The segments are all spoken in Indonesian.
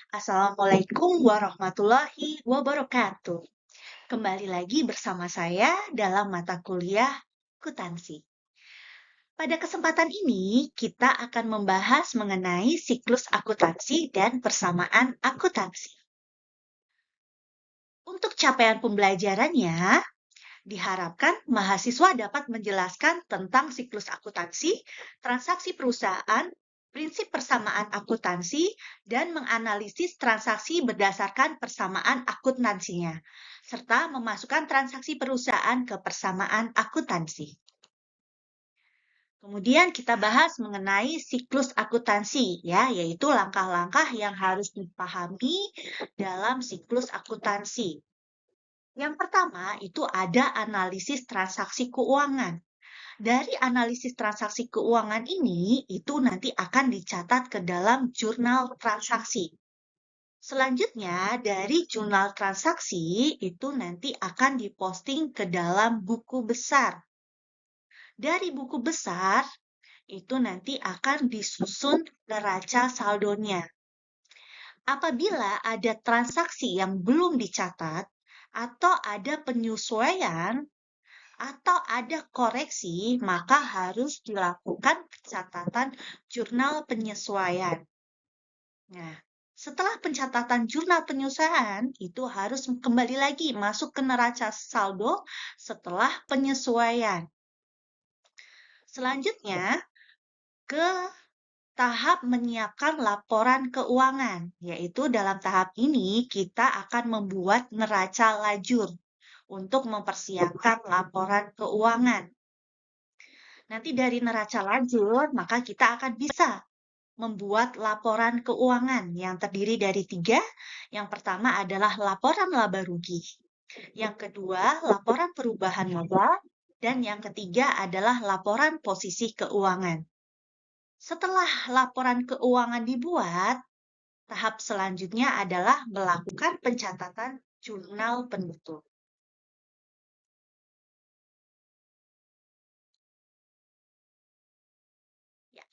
Assalamualaikum warahmatullahi wabarakatuh. Kembali lagi bersama saya dalam mata kuliah akuntansi. Pada kesempatan ini, kita akan membahas mengenai siklus akuntansi dan persamaan akuntansi. Untuk capaian pembelajarannya, diharapkan mahasiswa dapat menjelaskan tentang siklus akuntansi, transaksi perusahaan, prinsip persamaan akuntansi, dan menganalisis transaksi berdasarkan persamaan akuntansinya, serta memasukkan transaksi perusahaan ke persamaan akuntansi. Kemudian kita bahas mengenai siklus akuntansi, ya, yaitu langkah-langkah yang harus dipahami dalam siklus akuntansi. Yang pertama itu ada analisis transaksi keuangan. Dari analisis transaksi keuangan ini, itu nanti akan dicatat ke dalam jurnal transaksi. Selanjutnya, dari jurnal transaksi itu nanti akan diposting ke dalam buku besar. Dari buku besar, itu nanti akan disusun neraca saldonya. Apabila ada transaksi yang belum dicatat, atau ada penyesuaian, atau ada koreksi, maka harus dilakukan pencatatan jurnal penyesuaian. Nah, setelah pencatatan jurnal penyesuaian, itu harus kembali lagi masuk ke neraca saldo setelah penyesuaian. Selanjutnya, ke tahap menyiapkan laporan keuangan, yaitu dalam tahap ini kita akan membuat neraca lajur untuk mempersiapkan laporan keuangan. Nanti dari neraca lajur, maka kita akan bisa membuat laporan keuangan yang terdiri dari 3. Yang pertama adalah laporan laba rugi. Yang kedua, laporan perubahan modal. Dan yang ketiga adalah laporan posisi keuangan. Setelah laporan keuangan dibuat, tahap selanjutnya adalah melakukan pencatatan jurnal penutup.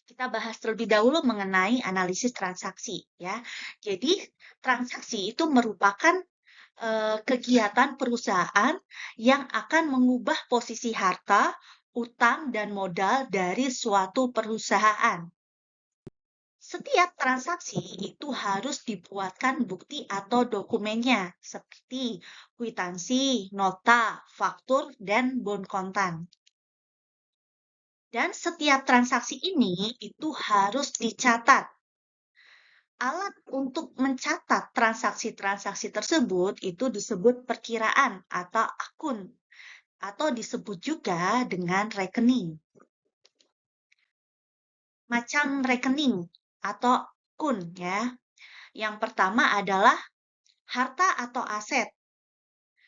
Kita bahas terlebih dahulu mengenai analisis transaksi, ya. Jadi, transaksi itu merupakan kegiatan perusahaan yang akan mengubah posisi harta, utang, dan modal dari suatu perusahaan. Setiap transaksi itu harus dibuatkan bukti atau dokumennya, seperti kwitansi, nota, faktur, dan bon kontan. Dan setiap transaksi ini itu harus dicatat. Alat untuk mencatat transaksi-transaksi tersebut itu disebut perkiraan atau akun, atau disebut juga dengan rekening. Macam rekening atau akun, ya. Yang pertama adalah harta atau aset.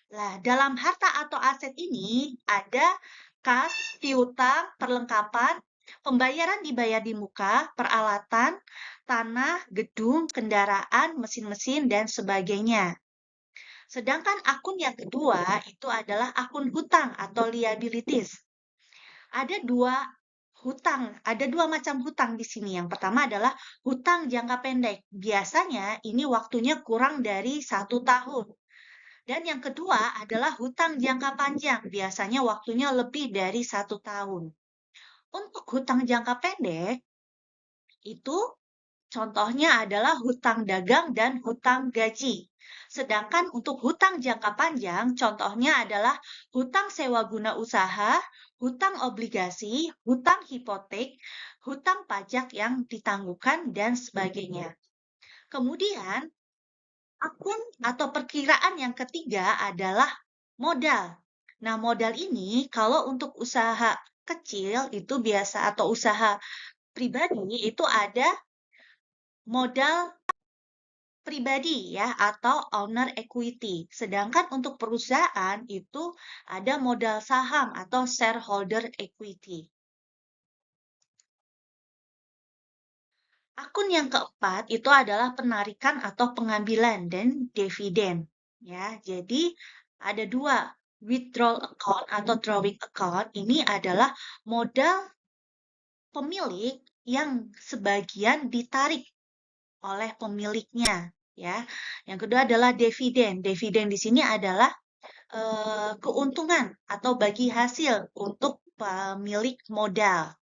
Nah, dalam harta atau aset ini ada kas, piutang, perlengkapan, pembayaran dibayar di muka, peralatan, tanah, gedung, kendaraan, mesin-mesin, dan sebagainya. Sedangkan akun yang kedua itu adalah akun hutang atau liabilities. Ada dua macam hutang di sini. Yang pertama adalah hutang jangka pendek. Biasanya ini waktunya kurang dari 1 tahun. Dan yang kedua adalah hutang jangka panjang. Biasanya waktunya lebih dari 1 tahun. Untuk hutang jangka pendek, itu contohnya adalah hutang dagang dan hutang gaji. Sedangkan untuk hutang jangka panjang, contohnya adalah hutang sewa guna usaha, hutang obligasi, hutang hipotek, hutang pajak yang ditangguhkan, dan sebagainya. Kemudian, akun atau perkiraan yang ketiga adalah modal. Nah, modal ini kalau untuk usaha kecil itu biasa atau usaha pribadi itu ada modal pribadi, ya, atau owner equity. Sedangkan untuk perusahaan itu ada modal saham atau shareholder equity. Akun yang keempat itu adalah penarikan atau pengambilan dan dividen, ya. Jadi ada 2, withdrawal account atau drawing account. Ini adalah modal pemilik yang sebagian ditarik oleh pemiliknya, ya. Yang kedua adalah dividen. Dividen di sini adalah keuntungan atau bagi hasil untuk pemilik modal.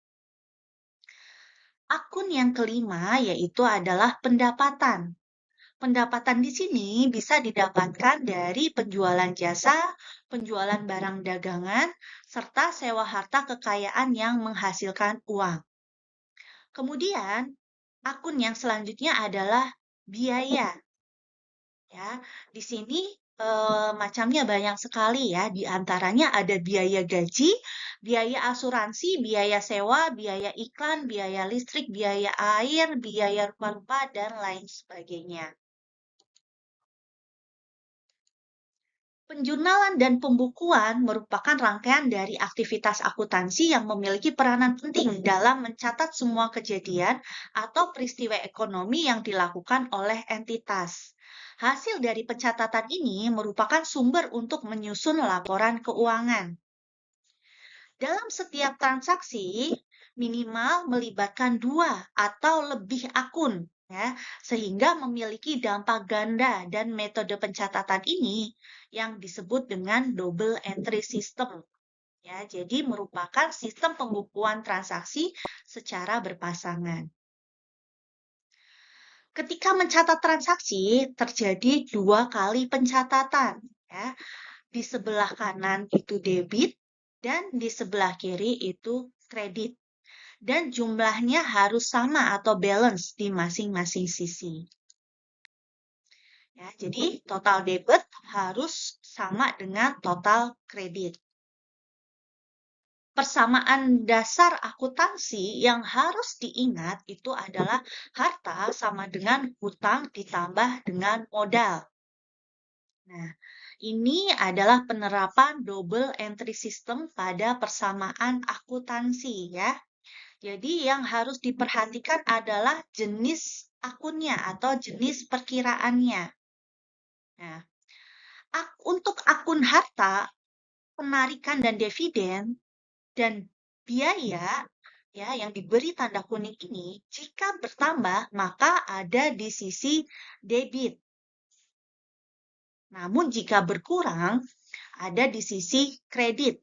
Akun yang kelima yaitu adalah pendapatan. Pendapatan di sini bisa didapatkan dari penjualan jasa, penjualan barang dagangan, serta sewa harta kekayaan yang menghasilkan uang. Kemudian, akun yang selanjutnya adalah biaya. Ya, di sini macamnya banyak sekali ya. Di antaranya ada biaya gaji, biaya asuransi, biaya sewa, biaya iklan, biaya listrik, biaya air, biaya rupa-rupa, dan lain sebagainya. Penjurnalan dan pembukuan merupakan rangkaian dari aktivitas akuntansi yang memiliki peranan penting dalam mencatat semua kejadian atau peristiwa ekonomi yang dilakukan oleh entitas. Hasil dari pencatatan ini merupakan sumber untuk menyusun laporan keuangan. Dalam setiap transaksi, minimal melibatkan 2 atau lebih akun, ya, sehingga memiliki dampak ganda dan metode pencatatan ini yang disebut dengan double entry system. Ya, jadi merupakan sistem pembukuan transaksi secara berpasangan. Ketika mencatat transaksi, terjadi 2 kali pencatatan. Ya. Di sebelah kanan itu debit, dan di sebelah kiri itu kredit. Dan jumlahnya harus sama atau balance di masing-masing sisi. Ya, jadi total debit harus sama dengan total kredit. Persamaan dasar akuntansi yang harus diingat itu adalah harta sama dengan hutang ditambah dengan modal. Nah, ini adalah penerapan double entry system pada persamaan akuntansi ya. Jadi yang harus diperhatikan adalah jenis akunnya atau jenis perkiraannya. Nah, untuk akun harta, penarikan dan dividen dan biaya ya yang diberi tanda kuning ini jika bertambah maka ada di sisi debit. Namun jika berkurang ada di sisi kredit.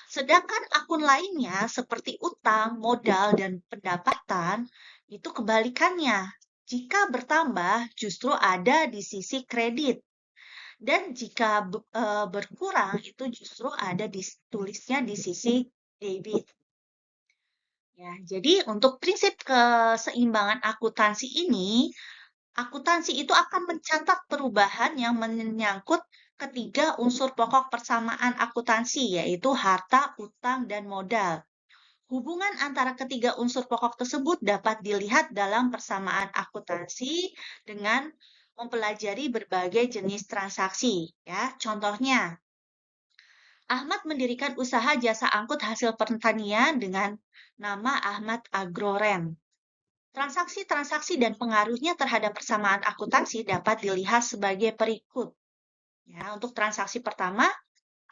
Sedangkan akun lainnya seperti utang, modal, dan pendapatan itu kebalikannya. Jika bertambah justru ada di sisi kredit. Dan jika berkurang itu justru ada tulisnya di sisi debit. Ya, jadi untuk prinsip keseimbangan akuntansi ini, akuntansi itu akan mencatat perubahan yang menyangkut ketiga unsur pokok persamaan akuntansi, yaitu harta, utang, dan modal. Hubungan antara ketiga unsur pokok tersebut dapat dilihat dalam persamaan akuntansi dengan mempelajari berbagai jenis transaksi. Ya, contohnya, Ahmad mendirikan usaha jasa angkut hasil pertanian dengan nama Ahmad Agrorem. Transaksi-transaksi dan pengaruhnya terhadap persamaan akuntansi dapat dilihat sebagai berikut. Ya, untuk transaksi pertama,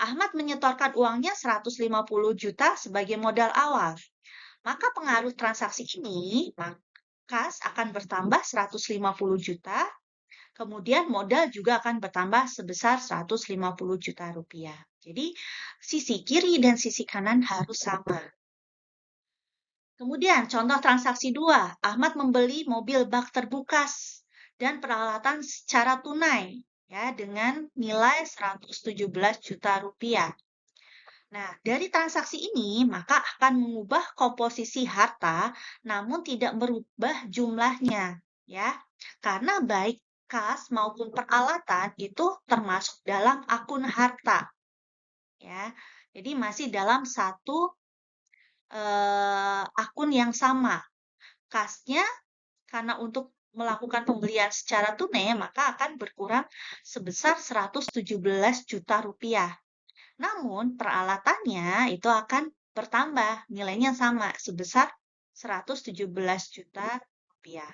Ahmad menyetorkan uangnya 150 juta sebagai modal awal. Maka pengaruh transaksi ini, kas akan bertambah 150 juta, kemudian modal juga akan bertambah sebesar 150 juta rupiah. Jadi, sisi kiri dan sisi kanan harus sama. Kemudian, contoh transaksi 2, Ahmad membeli mobil bak terbuka dan peralatan secara tunai ya dengan nilai 117 juta rupiah. Nah, dari transaksi ini maka akan mengubah komposisi harta namun tidak merubah jumlahnya ya. Karena baik kas maupun peralatan itu termasuk dalam akun harta. Ya. Jadi masih dalam satu akun yang sama. Kasnya karena untuk melakukan pembelian secara tunai maka akan berkurang sebesar 117 juta rupiah. Namun peralatannya itu akan bertambah, nilainya sama sebesar 117 juta rupiah.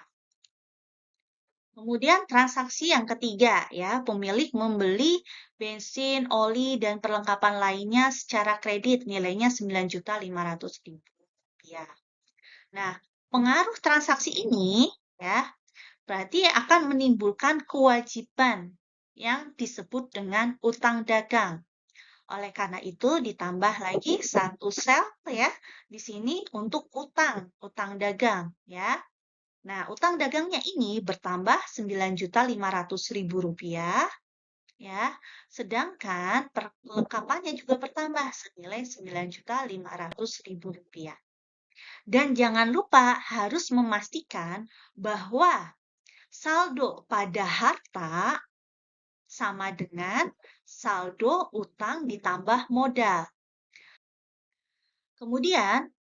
Kemudian transaksi yang ketiga ya, pemilik membeli bensin, oli dan perlengkapan lainnya secara kredit nilainya 9.500.000 rupiah. Nah, pengaruh transaksi ini ya berarti akan menimbulkan kewajiban yang disebut dengan utang dagang. Oleh karena itu ditambah lagi satu sel ya di sini untuk utang dagang ya. Nah, utang dagangnya ini bertambah Rp9.500.000 ya. Sedangkan perlengkapannya juga bertambah senilai Rp9.500.000. Dan jangan lupa harus memastikan bahwa saldo pada harta sama dengan saldo utang ditambah modal. Kemudian,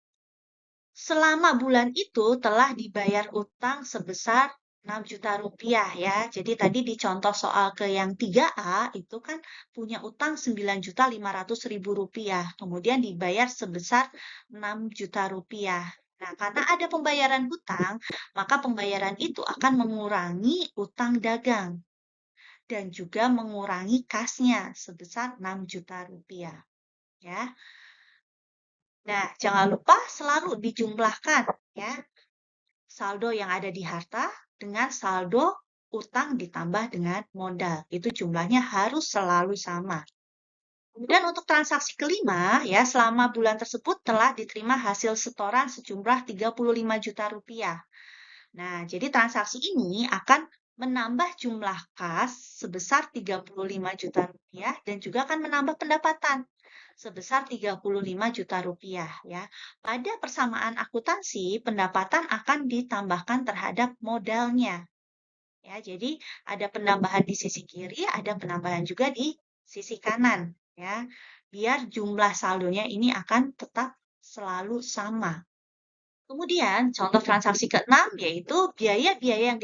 selama bulan itu telah dibayar utang sebesar Rp6.000.000 ya. Jadi tadi di contoh soal ke yang 3A itu kan punya utang Rp9.500.000. Kemudian dibayar sebesar Rp6.000.000. Nah, karena ada pembayaran hutang, maka pembayaran itu akan mengurangi utang dagang dan juga mengurangi kasnya sebesar Rp6.000.000 ya. Nah, jangan lupa selalu dijumlahkan ya saldo yang ada di harta dengan saldo utang ditambah dengan modal. Itu jumlahnya harus selalu sama. Kemudian untuk transaksi kelima, ya selama bulan tersebut telah diterima hasil setoran sejumlah Rp35.000.000. Nah, jadi transaksi ini akan menambah jumlah kas sebesar Rp35.000.000 dan juga akan menambah pendapatan sebesar Rp35.000.000 ya. Pada persamaan akuntansi, pendapatan akan ditambahkan terhadap modalnya. Ya, jadi ada penambahan di sisi kiri, ada penambahan juga di sisi kanan ya. Biar jumlah saldonya ini akan tetap selalu sama. Kemudian, contoh transaksi ke-6 yaitu biaya-biaya yang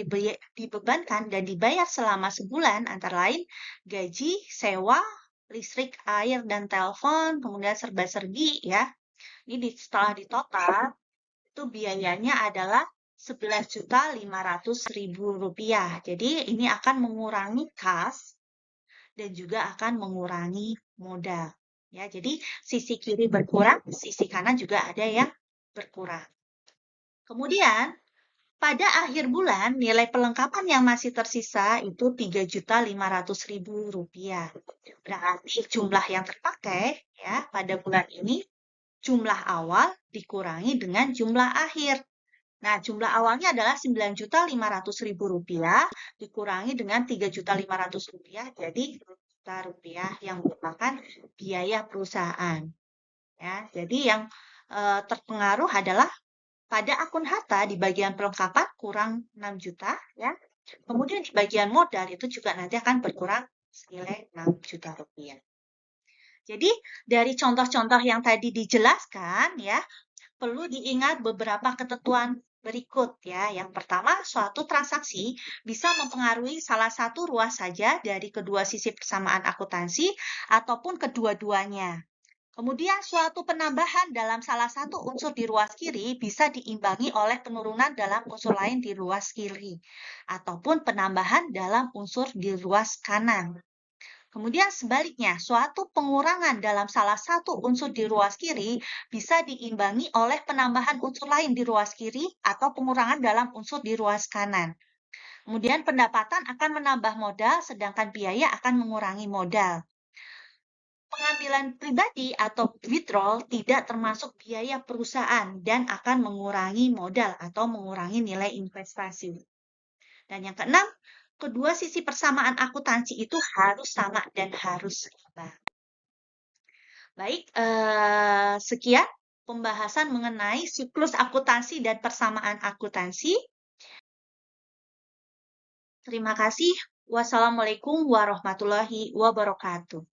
dibebankan dan dibayar selama sebulan, antara lain gaji, sewa, listrik, air, dan telepon, kemudian serba-serbi ya. Ini setelah ditotal, itu biayanya adalah Rp11.500.000. Jadi ini akan mengurangi kas dan juga akan mengurangi modal. Ya, jadi sisi kiri berkurang, sisi kanan juga ada yang berkurang. Kemudian, pada akhir bulan, nilai perlengkapan yang masih tersisa itu Rp3.500.000. Berarti jumlah yang terpakai ya pada bulan ini, jumlah awal dikurangi dengan jumlah akhir. Nah, jumlah awalnya adalah Rp9.500.000 dikurangi dengan Rp3.500.000, jadi Rp2 yang merupakan biaya perusahaan. Ya, jadi yang terpengaruh adalah pada akun harta di bagian perlengkapan kurang 6 juta ya. Kemudian di bagian modal itu juga nanti akan berkurang senilai Rp6.000.000. Jadi dari contoh-contoh yang tadi dijelaskan ya, perlu diingat beberapa ketentuan berikut ya. Yang pertama, suatu transaksi bisa mempengaruhi salah satu ruas saja dari kedua sisi persamaan akuntansi ataupun kedua-duanya. Kemudian suatu penambahan dalam salah satu unsur di ruas kiri bisa diimbangi oleh penurunan dalam unsur lain di ruas kiri, ataupun penambahan dalam unsur di ruas kanan. Kemudian sebaliknya, suatu pengurangan dalam salah satu unsur di ruas kiri bisa diimbangi oleh penambahan unsur lain di ruas kiri atau pengurangan dalam unsur di ruas kanan. Kemudian pendapatan akan menambah modal, sedangkan biaya akan mengurangi modal. Pengambilan pribadi atau withdrawal tidak termasuk biaya perusahaan dan akan mengurangi modal atau mengurangi nilai investasi. Dan yang keenam, kedua sisi persamaan akuntansi itu harus sama dan harus seimbang. Baik, sekian pembahasan mengenai siklus akuntansi dan persamaan akuntansi. Terima kasih. Wassalamualaikum warahmatullahi wabarakatuh.